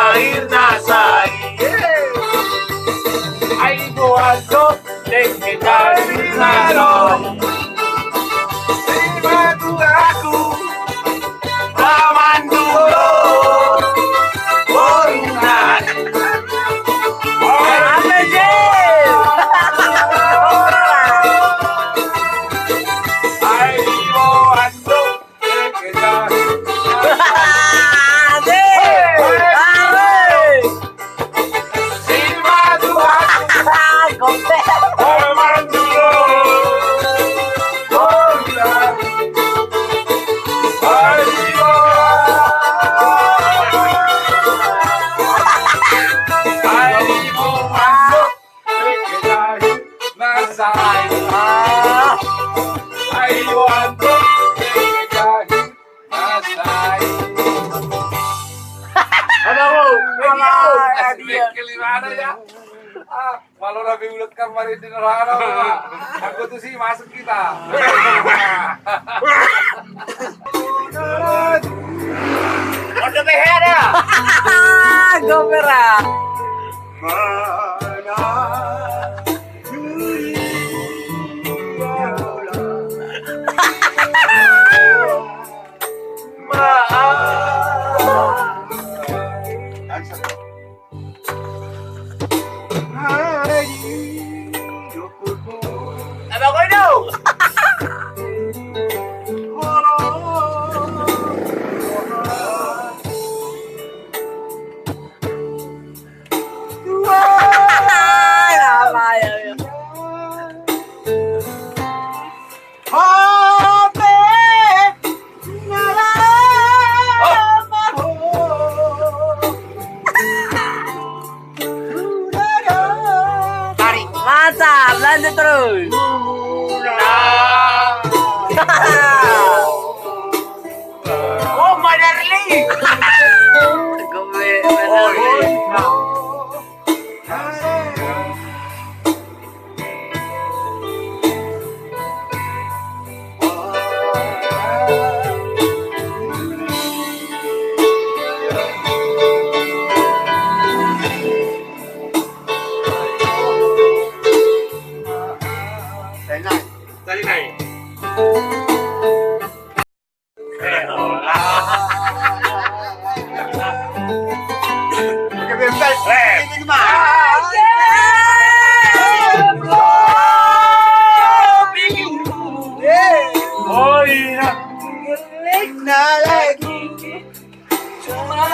air nasai. Ay buwaldo deng kita rinalong. Batu aku lawan dulu. Borunan. Apa je? Ay buwaldo deng kita Kalau Nabi ulat kemarin di neraka, aku tuh sih masuk kita. Udah beher ya? Gomera. Abang kau itu? Mantap, lanjut terus. Oh, my darling. Tadi naik. Oh iya. Na lagi cuma